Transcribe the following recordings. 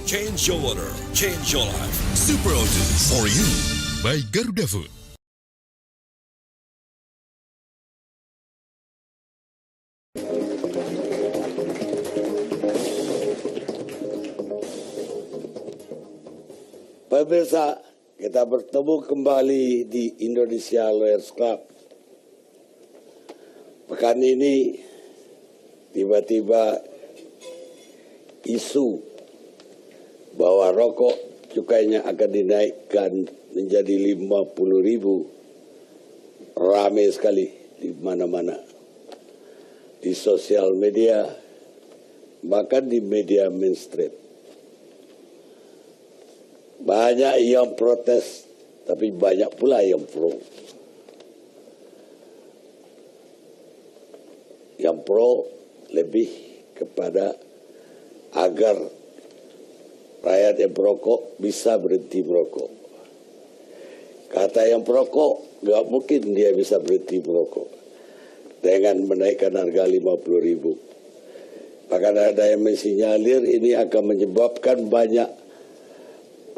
Change your water, change your life. Super Oats for you by Garuda Food. Pemirsa, kita bertemu kembali di Indonesia Lawyers Club. Pekan ini tiba-tiba isu bahwa rokok cukainya akan dinaikkan menjadi 50.000 ramai sekali di mana-mana, di sosial media, bahkan di media mainstream. Banyak yang protes, tapi banyak pula yang pro. Yang pro lebih kepada agar rakyat yang merokok bisa berhenti merokok. Kata yang perokok, nggak mungkin dia bisa berhenti merokok dengan menaikkan harga 50.000. Bahkan ada yang mensinyalir ini akan menyebabkan banyak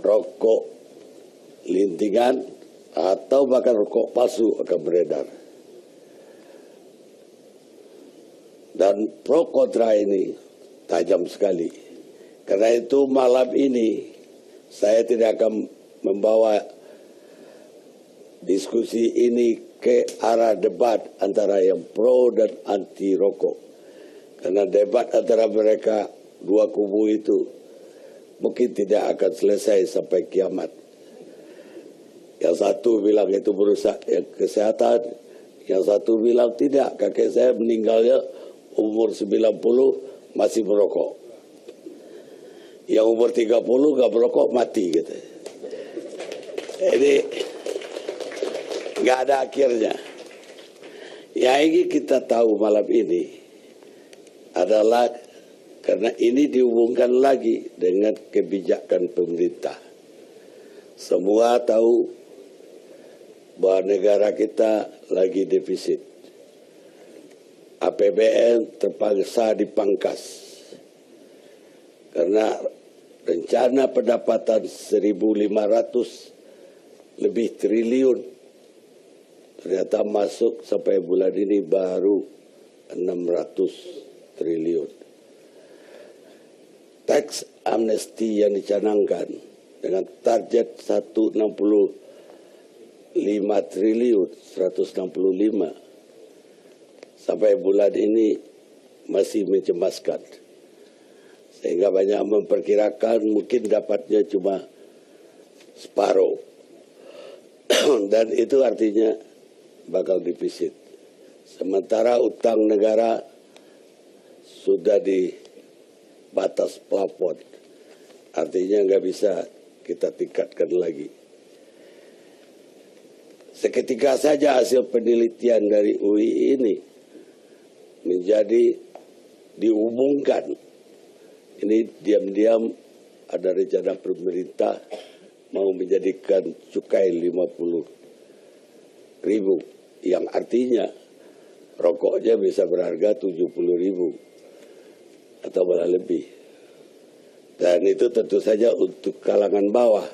rokok lintingan atau bahkan rokok palsu akan beredar. Dan pro kontra ini tajam sekali. Karena itu malam ini saya tidak akan membawa diskusi ini ke arah debat antara yang pro dan anti rokok. Karena debat antara mereka dua kubu itu mungkin tidak akan selesai sampai kiamat. Yang satu bilang itu merusak kesehatan, yang satu bilang tidak, kakek saya meninggalnya umur 90 masih merokok. Yang umur 30 gak merokok mati gitu. Jadi gak ada akhirnya. Yang ingin kita tahu malam ini adalah karena ini dihubungkan lagi dengan kebijakan pemerintah. Semua tahu bahwa negara kita lagi defisit. APBN terpaksa dipangkas. Karena rencana pendapatan 1.500 lebih triliun ternyata masuk sampai bulan ini baru 600 triliun. Tax amnesty yang dicanangkan dengan target 165 triliun, 165 sampai bulan ini masih mencemaskan. Sehingga banyak memperkirakan mungkin dapatnya cuma separuh. Dan itu artinya bakal defisit. Sementara utang negara sudah di batas plafon. Artinya nggak bisa kita tingkatkan lagi. Seketika saja hasil penelitian dari UI ini menjadi diumumkan. Ini diam-diam ada rencana pemerintah mau menjadikan cukai 50.000, yang artinya rokoknya bisa berharga 70.000 atau malah lebih. Dan itu tentu saja untuk kalangan bawah.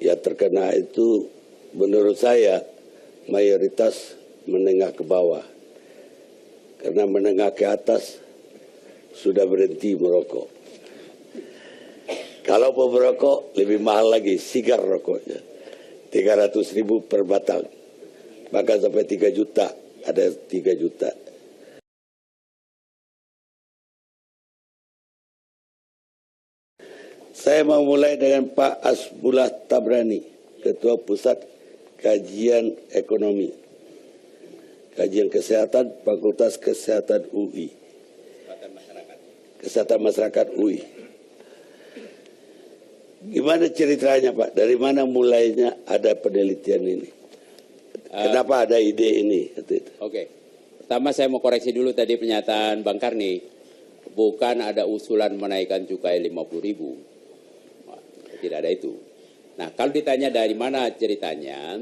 Yang terkena itu menurut saya mayoritas menengah ke bawah. Karena menengah ke atas sudah berhenti merokok. Kalau mau merokok lebih mahal lagi sigar rokoknya. 300.000 per batang. Bahkan sampai 3 juta. Ada 3 juta. Saya mau mulai dengan Pak Asbullah Tabrani, Ketua Pusat Kajian Ekonomi, Kajian Kesehatan, Fakultas Kesehatan UI. Kesehatan Masyarakat UI. Gimana ceritanya Pak? Dari mana mulainya ada penelitian ini? Kenapa ada ide ini? Oke. Pertama saya mau koreksi dulu tadi pernyataan Bang Karni. Bukan ada usulan menaikkan cukai 50.000. Tidak ada itu. Nah, kalau ditanya dari mana ceritanya,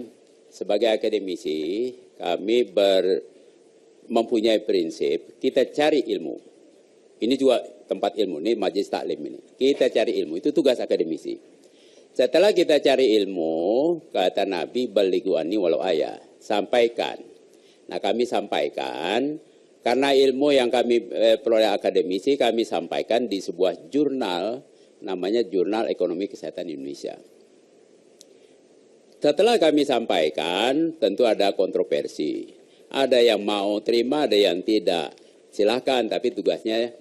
sebagai akademisi, kami mempunyai prinsip, kita cari ilmu. Ini juga tempat ilmu ini, majelis taklim ini. Kita cari ilmu, itu tugas akademisi. Setelah kita cari ilmu, kata Nabi, balighu anni walau ayah, sampaikan. Nah, kami sampaikan, karena ilmu yang kami peroleh akademisi, kami sampaikan di sebuah jurnal, namanya Jurnal Ekonomi Kesehatan Indonesia. Setelah kami sampaikan, tentu ada kontroversi. Ada yang mau terima, ada yang tidak. Silahkan, tapi tugasnya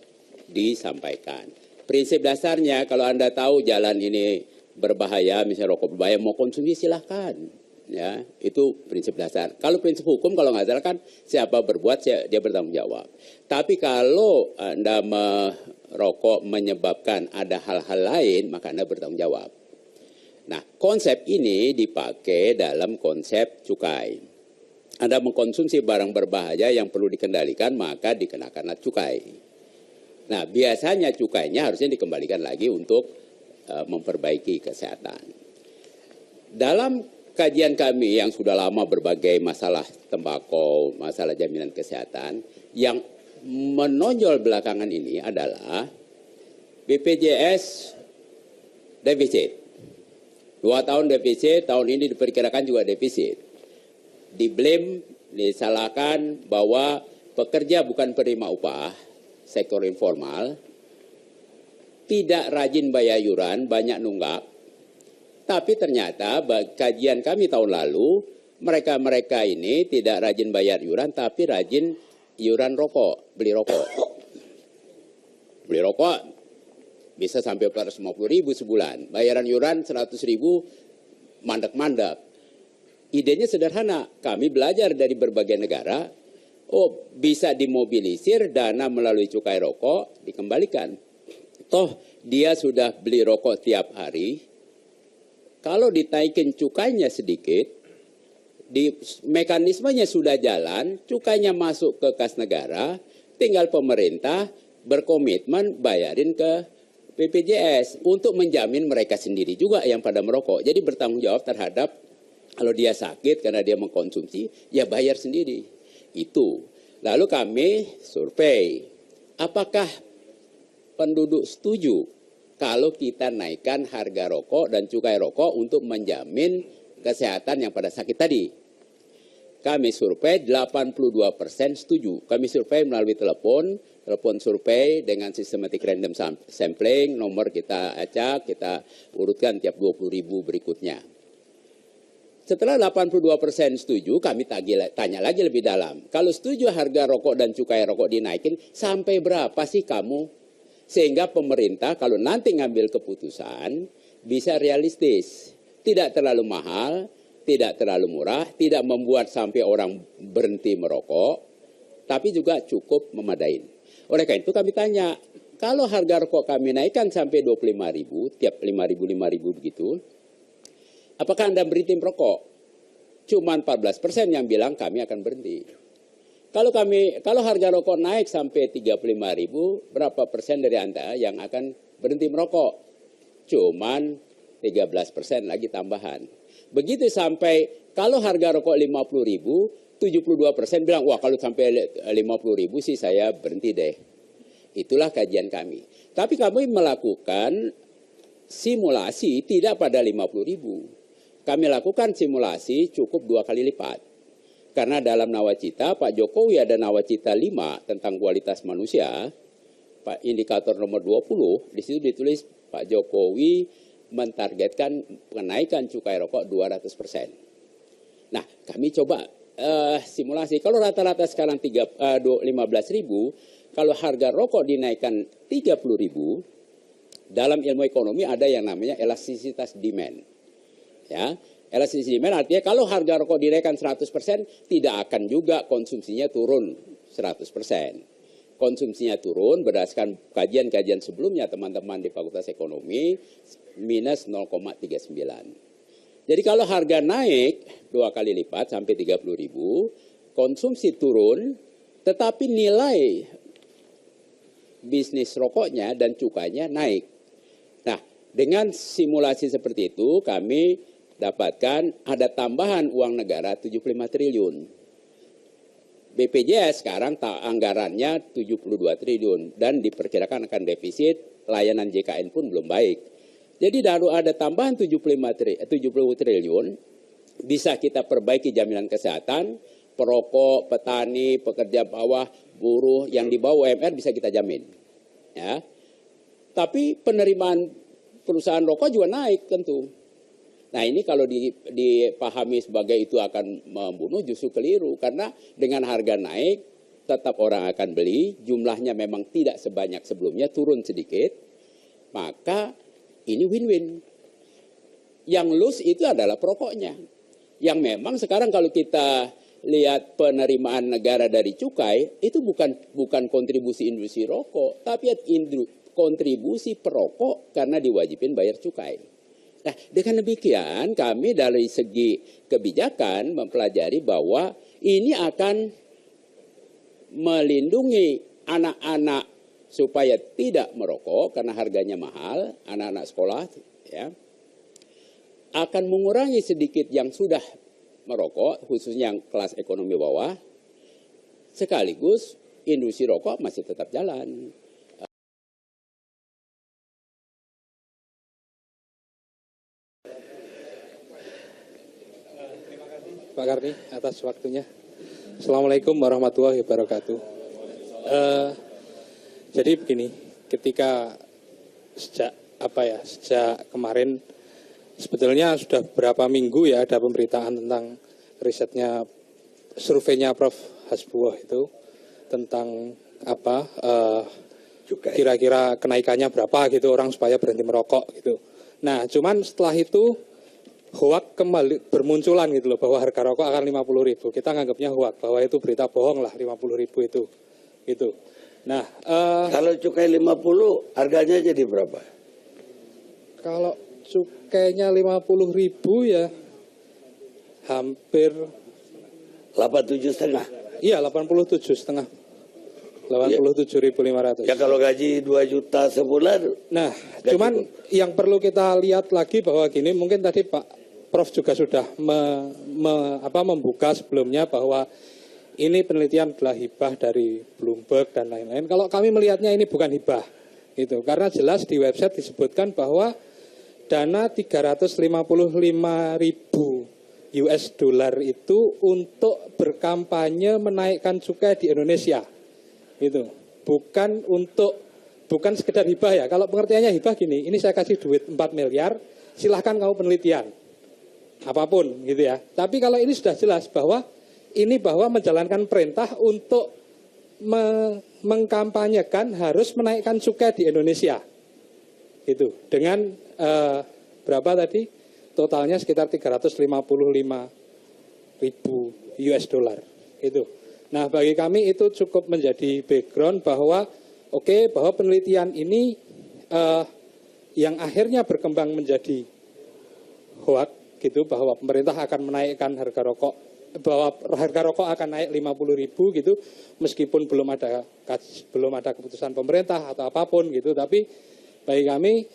disampaikan. Prinsip dasarnya, kalau Anda tahu jalan ini berbahaya, misalnya rokok berbahaya, mau konsumsi silahkan. Ya, itu prinsip dasar. Kalau prinsip hukum, kalau nggak salah kan, siapa berbuat, dia bertanggung jawab. Tapi kalau Anda merokok menyebabkan ada hal-hal lain, maka Anda bertanggung jawab. Nah, konsep ini dipakai dalam konsep cukai. Anda mengkonsumsi barang berbahaya yang perlu dikendalikan, maka dikenakanlah cukai. Nah, biasanya cukainya harusnya dikembalikan lagi untuk memperbaiki kesehatan. Dalam kajian kami yang sudah lama berbagai masalah tembakau, masalah jaminan kesehatan, yang menonjol belakangan ini adalah BPJS defisit. 2 tahun defisit, tahun ini diperkirakan juga defisit. Diblame, disalahkan bahwa pekerja bukan penerima upah, sektor informal, tidak rajin bayar iuran, banyak nunggak. Tapi ternyata kajian kami tahun lalu, mereka-mereka ini tidak rajin bayar iuran, tapi rajin iuran rokok, beli rokok. Beli rokok bisa sampai 450.000 sebulan. Bayaran iuran 100.000 mandek-mandek. Idenya sederhana. Kami belajar dari berbagai negara. Oh, bisa dimobilisir dana melalui cukai rokok, dikembalikan. Toh dia sudah beli rokok tiap hari. Kalau ditaikin cukainya sedikit, mekanismenya sudah jalan, cukainya masuk ke kas negara, tinggal pemerintah berkomitmen bayarin ke BPJS untuk menjamin mereka sendiri juga yang pada merokok. Jadi bertanggung jawab terhadap kalau dia sakit karena dia mengkonsumsi, ya bayar sendiri. Itu. Lalu kami survei, apakah penduduk setuju kalau kita naikkan harga rokok dan cukai rokok untuk menjamin kesehatan yang pada sakit tadi? Kami survei 82% setuju. Kami survei melalui telepon survei dengan systematic random sampling, nomor kita acak, kita urutkan tiap 20.000 berikutnya. Setelah 82% setuju, kami tanya lagi lebih dalam. Kalau setuju harga rokok dan cukai rokok dinaikin, sampai berapa sih kamu? Sehingga pemerintah kalau nanti ngambil keputusan, bisa realistis. Tidak terlalu mahal, tidak terlalu murah, tidak membuat sampai orang berhenti merokok, tapi juga cukup memadain. Oleh karena itu kami tanya, kalau harga rokok kami naikkan sampai 25.000, tiap 5.000 begitu, apakah Anda berhenti merokok? Cuma 14% yang bilang kami akan berhenti. Kalau harga rokok naik sampai 35.000, berapa persen dari Anda yang akan berhenti merokok? Cuman 13% lagi tambahan. Begitu sampai kalau harga rokok 50.000, 72% bilang, wah kalau sampai 50.000 sih saya berhenti deh. Itulah kajian kami. Tapi kami melakukan simulasi tidak pada 50.000. Kami lakukan simulasi cukup 2 kali lipat. Karena dalam nawacita Pak Jokowi ada nawacita 5 tentang kualitas manusia. Pak indikator nomor 20, di situ ditulis Pak Jokowi mentargetkan kenaikan cukai rokok 200%. Nah, kami coba simulasi. Kalau rata-rata sekarang 15.000, kalau harga rokok dinaikkan 30.000, dalam ilmu ekonomi ada yang namanya elastisitas demand. Ya, elastisitas demand artinya kalau harga rokok dinaikkan 100%, tidak akan juga konsumsinya turun 100%. Konsumsinya turun berdasarkan kajian-kajian sebelumnya teman-teman di Fakultas Ekonomi minus 0,39. Jadi kalau harga naik 2 kali lipat sampai 30.000, konsumsi turun, tetapi nilai bisnis rokoknya dan cukainya naik. Nah, dengan simulasi seperti itu kami dapatkan ada tambahan uang negara 75 triliun. BPJS sekarang anggarannya 72 triliun dan diperkirakan akan defisit, layanan JKN pun belum baik. Jadi lalu ada tambahan 70 triliun, bisa kita perbaiki jaminan kesehatan, perokok, petani, pekerja bawah, buruh yang di bawah UMR bisa kita jamin. Ya. Tapi penerimaan perusahaan rokok juga naik tentu. Nah ini kalau dipahami sebagai itu akan membunuh justru keliru. Karena dengan harga naik tetap orang akan beli, jumlahnya memang tidak sebanyak sebelumnya, turun sedikit. Maka ini win-win. Yang lose itu adalah perokoknya. Yang memang sekarang kalau kita lihat penerimaan negara dari cukai, itu bukan kontribusi industri rokok, tapi kontribusi perokok karena diwajibin bayar cukai. Nah, dengan demikian kami dari segi kebijakan mempelajari bahwa ini akan melindungi anak-anak supaya tidak merokok karena harganya mahal, anak-anak sekolah ya. Akan mengurangi sedikit yang sudah merokok, khususnya yang kelas ekonomi bawah, sekaligus industri rokok masih tetap jalan. Pak Karni atas waktunya. Assalamualaikum warahmatullahi wabarakatuh. Jadi begini, ketika sejak kemarin sebetulnya sudah beberapa minggu ya ada pemberitaan tentang risetnya, surveinya Prof. Hasbuoh itu tentang kira-kira kenaikannya berapa gitu orang supaya berhenti merokok gitu. Nah, cuman setelah itu hoak kembali bermunculan gitu loh, bahwa harga rokok akan 50.000. Kita nganggapnya hoak, bahwa itu berita bohong lah 50.000 itu. Gitu. Nah, kalau cukai 50 harganya jadi berapa? Kalau cukainya 50.000 ya hampir 87,5. Iya, 87,5. 87.500. Ya kalau gaji 2 juta sebulan. Nah, cuman yang perlu kita lihat lagi bahwa gini, mungkin tadi Pak Prof juga sudah membuka sebelumnya bahwa ini penelitian adalah hibah dari Bloomberg dan lain-lain. Kalau kami melihatnya ini bukan hibah, gitu. Karena jelas di website disebutkan bahwa dana 355.000 US dollar itu untuk berkampanye menaikkan cukai di Indonesia, itu bukan sekedar hibah ya. Kalau pengertiannya hibah gini, ini saya kasih duit 4 miliar, silahkan kamu penelitian apapun gitu ya. Tapi kalau ini sudah jelas bahwa menjalankan perintah untuk mengkampanyekan harus menaikkan cukai di Indonesia. Itu dengan berapa tadi? Totalnya sekitar 355.000 US dollar. Itu. Nah, bagi kami itu cukup menjadi background bahwa bahwa penelitian ini yang akhirnya berkembang menjadi hoax gitu, bahwa pemerintah akan menaikkan harga rokok, bahwa harga rokok akan naik 50.000 gitu, meskipun belum ada keputusan pemerintah atau apapun gitu. Tapi bagi kami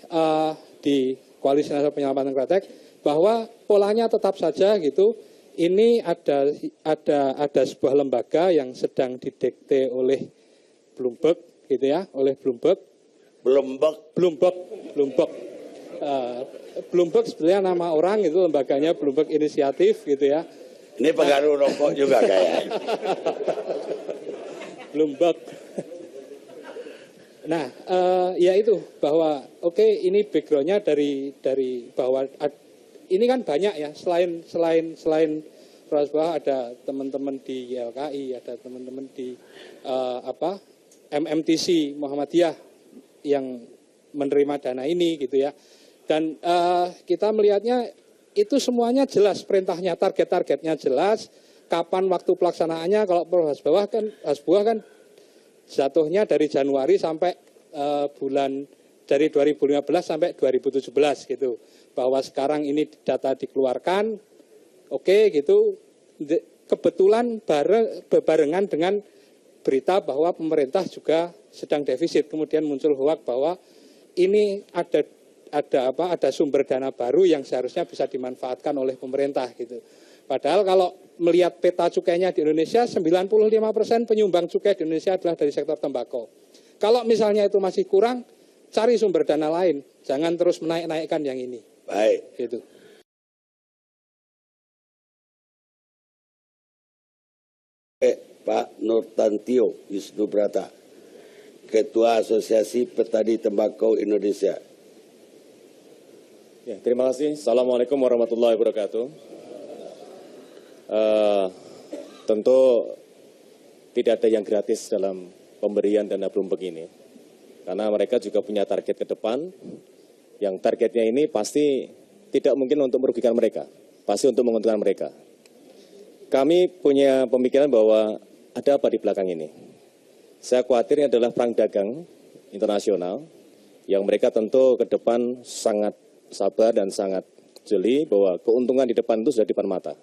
di Koalisi Nasional Penyelamatan Kretek bahwa polanya tetap saja gitu. Ini ada sebuah lembaga yang sedang didikte oleh Bloomberg gitu ya, oleh Bloomberg. Bloomberg sebenarnya nama orang, itu lembaganya Bloomberg Initiative gitu ya. Ini pengaruh rokok juga kayak. Bloomberg. Nah, ya itu bahwa ini backgroundnya dari bahwa ini kan banyak ya, selain Prof. bahwa ada teman-teman di YLKI, ada teman-teman di MMTC Muhammadiyah yang menerima dana ini gitu ya. Dan kita melihatnya itu semuanya jelas perintahnya, target-targetnya jelas, kapan waktu pelaksanaannya. Kalau Prof. Hasbuoh kan jatuhnya dari Januari sampai dari 2015 sampai 2017 gitu. Bahwa sekarang ini data dikeluarkan, gitu. Kebetulan berbarengan dengan berita bahwa pemerintah juga sedang defisit. Kemudian muncul hoak bahwa ini ada sumber dana baru yang seharusnya bisa dimanfaatkan oleh pemerintah gitu. Padahal kalau melihat peta cukainya di Indonesia, 95% penyumbang cukai di Indonesia adalah dari sektor tembakau. Kalau misalnya itu masih kurang, cari sumber dana lain. Jangan terus menaik-naikkan yang ini. Baik. Gitu. Pak Nurtantio Wisnubrata, Ketua Asosiasi Petani Tembakau Indonesia. Ya, terima kasih. Assalamualaikum warahmatullahi wabarakatuh. Tentu tidak ada yang gratis dalam pemberian dana Bloomberg ini, karena mereka juga punya target ke depan, yang targetnya ini pasti tidak mungkin untuk merugikan mereka, pasti untuk menguntungkan mereka. Kami punya pemikiran bahwa ada apa di belakang ini. Saya khawatir ini adalah perang dagang internasional, yang mereka tentu ke depan sangat sabar dan sangat jeli bahwa keuntungan di depan itu sudah di depan mata.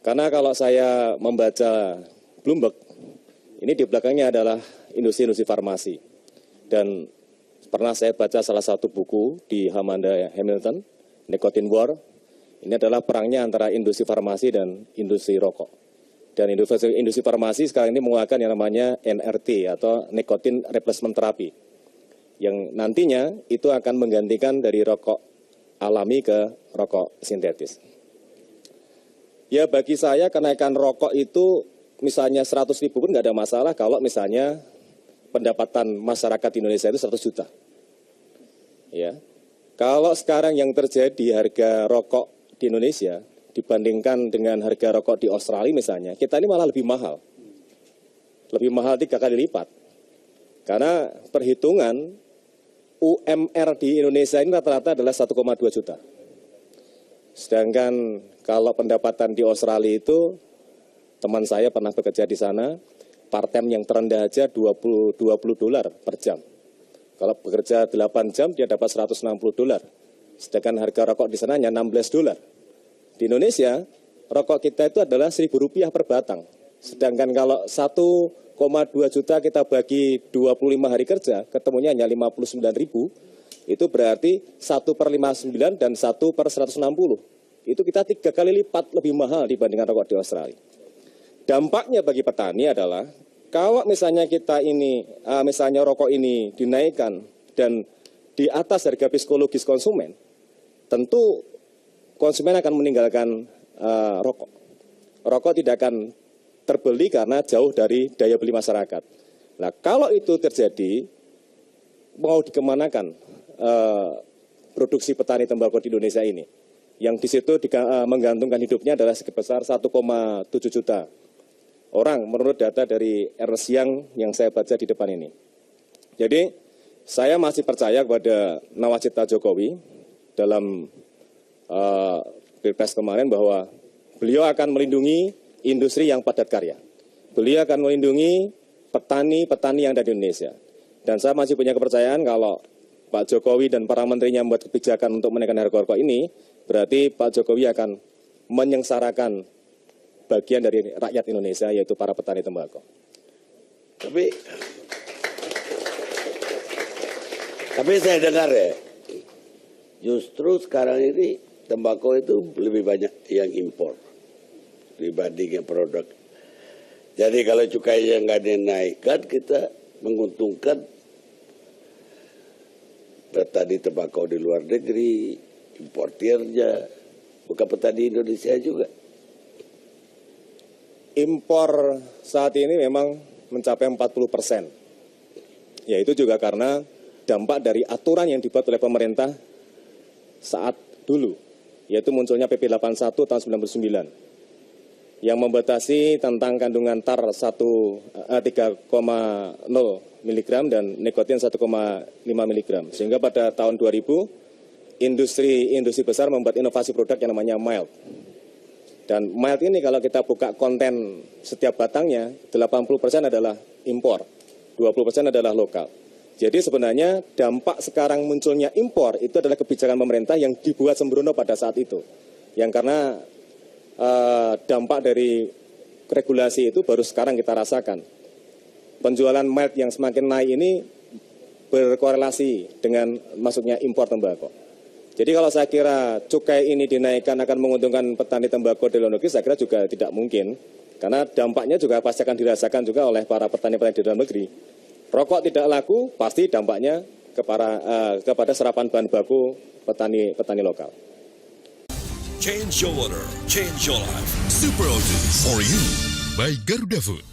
Karena kalau saya membaca Bloomberg, ini di belakangnya adalah industri-industri farmasi. Dan pernah saya baca salah satu buku di Amanda Hamilton, Nicotine War. Ini adalah perangnya antara industri farmasi dan industri rokok. Dan industri farmasi sekarang ini mengeluarkan yang namanya NRT atau Nicotine Replacement Therapy. Yang nantinya itu akan menggantikan dari rokok alami ke rokok sintetis. Ya bagi saya kenaikan rokok itu misalnya 100 ribu pun nggak ada masalah kalau misalnya pendapatan masyarakat Indonesia itu 100 juta. Ya. Kalau sekarang yang terjadi harga rokok di Indonesia dibandingkan dengan harga rokok di Australia misalnya, kita ini malah lebih mahal. Lebih mahal 3 kali lipat. Karena perhitungan UMR di Indonesia ini rata-rata adalah 1,2 juta. Sedangkan kalau pendapatan di Australia itu, teman saya pernah bekerja di sana, part-time yang terendah aja 20 dolar per jam. Kalau bekerja 8 jam, dia dapat 160 dolar. Sedangkan harga rokok di sana hanya 16 dolar. Di Indonesia, rokok kita itu adalah Rp1.000 per batang. Sedangkan kalau 1,2 juta kita bagi 25 hari kerja, ketemunya hanya 59.000, itu berarti 1/59 dan 1/160. Itu kita 3 kali lipat lebih mahal dibandingkan rokok di Australia. Dampaknya bagi petani adalah, kalau misalnya kita ini, misalnya rokok ini dinaikkan dan di atas harga psikologis konsumen, tentu konsumen akan meninggalkan rokok. Rokok tidak akan terbeli karena jauh dari daya beli masyarakat. Nah, kalau itu terjadi, mau dikemanakan produksi petani tembakau di Indonesia ini? Yang di situ menggantungkan hidupnya adalah sebesar 1,7 juta orang menurut data dari Ernst Young yang saya baca di depan ini. Jadi, saya masih percaya kepada nawacita Jokowi dalam Pilpres kemarin bahwa beliau akan melindungi industri yang padat karya. Beliau akan melindungi petani-petani yang ada di Indonesia. Dan saya masih punya kepercayaan kalau Pak Jokowi dan para menterinya membuat kebijakan untuk menaikkan harga rokok ini, berarti Pak Jokowi akan menyengsarakan bagian dari rakyat Indonesia, yaitu para petani tembakau. Tapi saya dengar ya, justru sekarang ini tembakau itu lebih banyak yang impor dibandingkan produk. Jadi kalau cukainya nggak dinaikkan, kita menguntungkan petani tembakau di luar negeri, importirnya, bukan petani Indonesia juga. Impor saat ini memang mencapai 40%. Ya itu juga karena dampak dari aturan yang dibuat oleh pemerintah saat dulu, yaitu munculnya PP 81 tahun 99 yang membatasi tentang kandungan tar 3,0 mg dan nikotin 1,5 mg. Sehingga pada tahun 2000 industri besar membuat inovasi produk yang namanya mild. Dan mild ini kalau kita buka konten setiap batangnya, 80% adalah impor, 20% adalah lokal. Jadi sebenarnya dampak sekarang munculnya impor itu adalah kebijakan pemerintah yang dibuat sembrono pada saat itu. Yang karena dampak dari regulasi itu baru sekarang kita rasakan. Penjualan mild yang semakin naik ini berkorelasi dengan masuknya impor tembakau. Jadi kalau saya kira cukai ini dinaikkan akan menguntungkan petani tembakau di luar negeri, saya kira juga tidak mungkin. Karena dampaknya juga pasti akan dirasakan juga oleh para petani-petani di dalam negeri. Rokok tidak laku, pasti dampaknya kepada serapan bahan baku petani lokal. Change your water, change your life. Super O2 for you by Garuda Food.